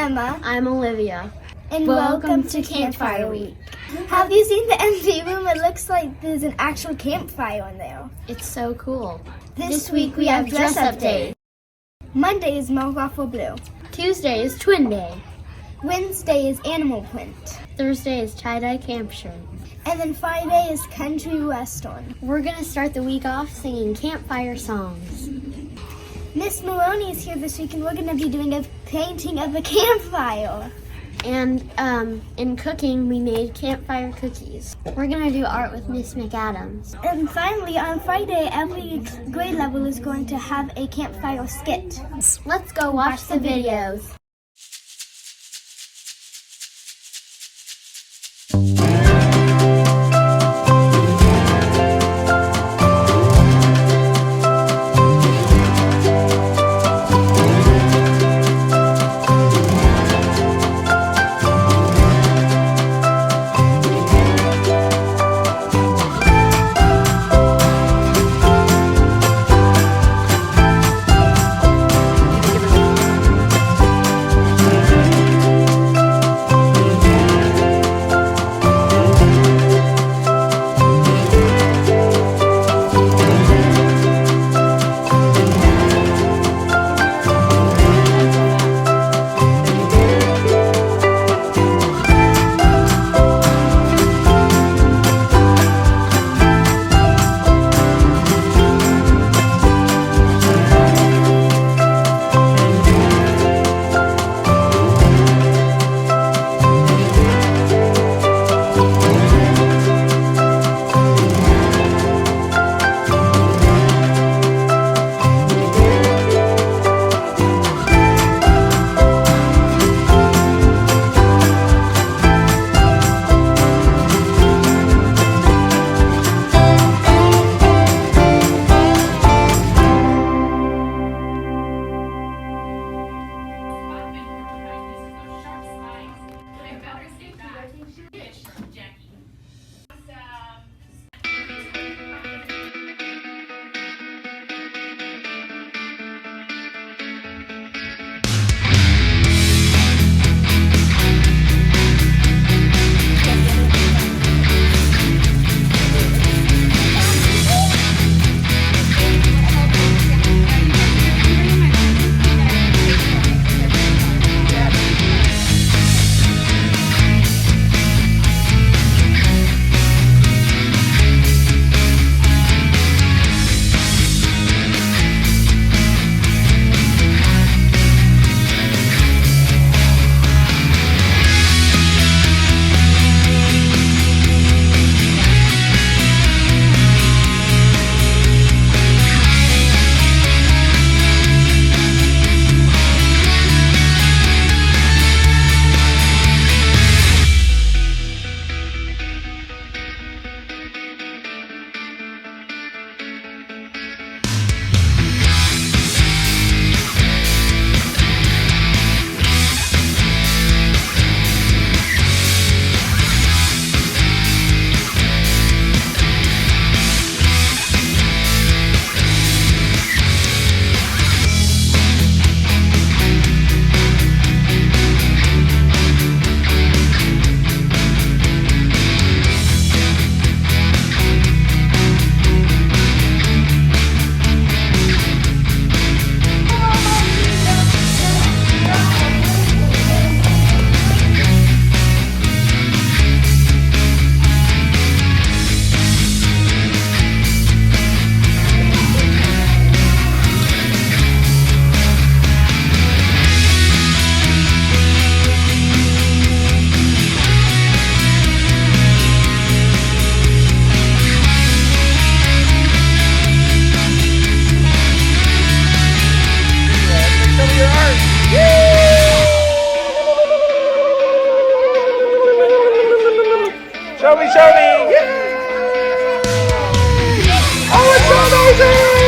Emma. I'm Olivia. And welcome to Campfire Week. Have you seen the empty room? It looks like there's an actual campfire in there. It's so cool. This week we have dress up day. Monday is Markofer Blue. Tuesday is Twin Day. Wednesday is Animal Print. Thursday is Tie-Dye Camp Shirt. And then Friday is Country Western. We're going to start the week off singing campfire songs. Miss Maroney is here this week and we're going to be doing a painting of a campfire. And in cooking, we made campfire cookies. We're going to do art with Miss McAdams. And finally, on Friday, every grade level is going to have a campfire skit. Let's go watch the videos. Show me, yeah! Oh, it's so amazing!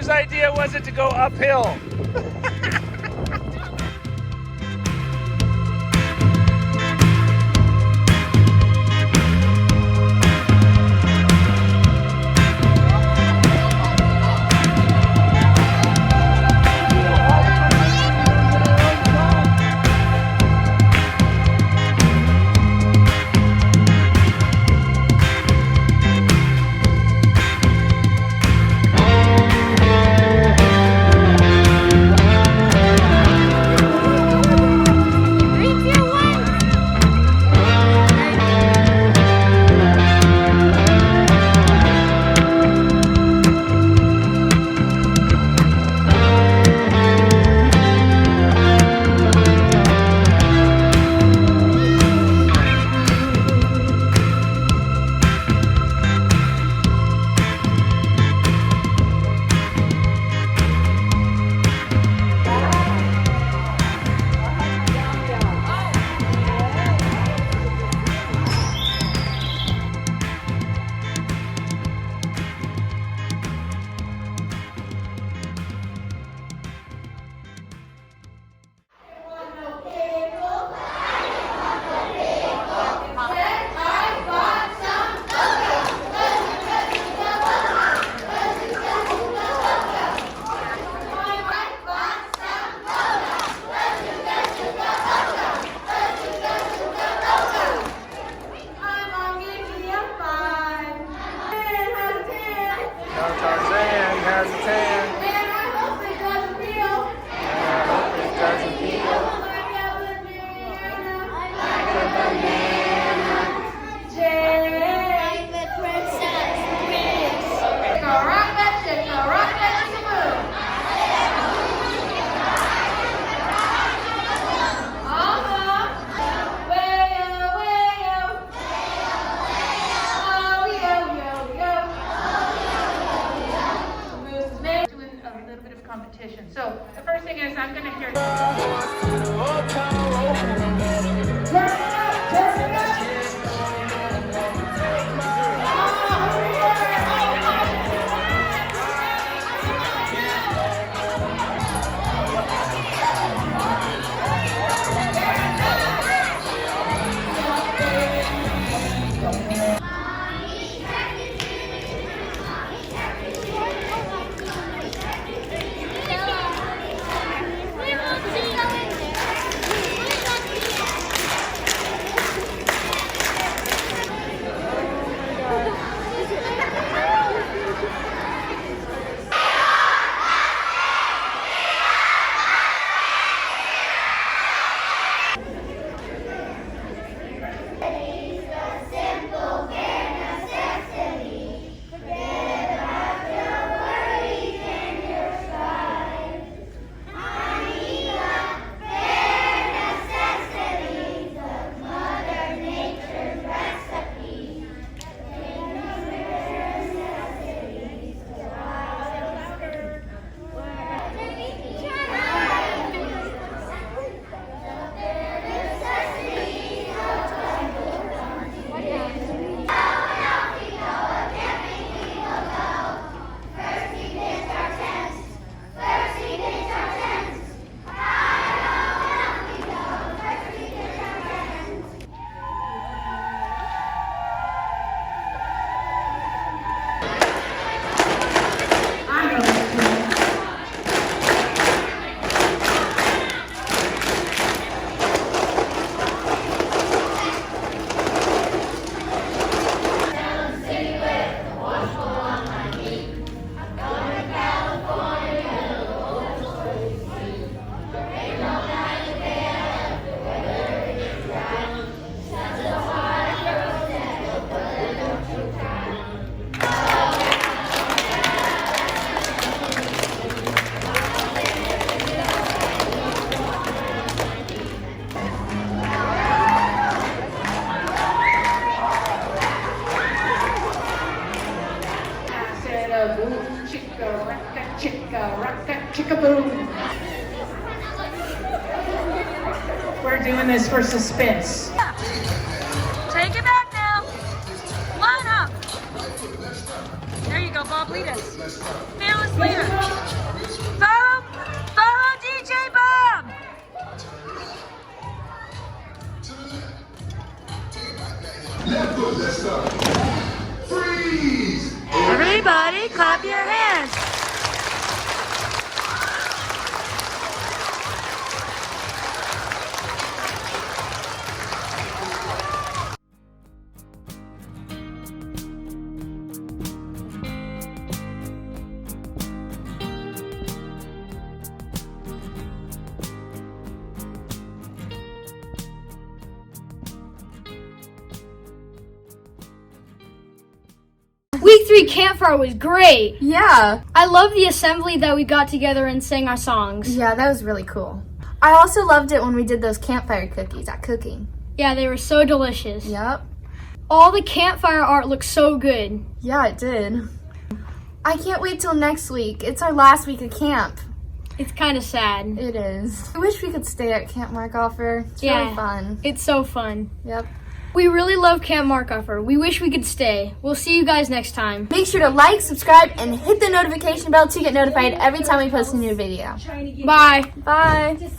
Whose idea was it to go uphill? Competition. So the first thing is I'm going to hear. We're doing this for suspense. Take it back now. Line up. There you go. go, Bob, lead us. Fearless leader. Follow DJ Bob. Let's go. Freeze! Everybody clap your hands. Week 3 campfire was great. Yeah. I love the assembly that we got together and sang our songs. Yeah, that was really cool. I also loved it when we did those campfire cookies at cooking. Yeah, they were so delicious. Yep. All the campfire art looks so good. Yeah, it did. I can't wait till next week. It's our last week of camp. It's kind of sad. It is. I wish we could stay at Camp Markofer. It's really fun. It's so fun. Yep. We really love Camp Markofer. We wish we could stay. We'll see you guys next time. Make sure to like, subscribe, and hit the notification bell to get notified every time we post a new video. Bye. Bye.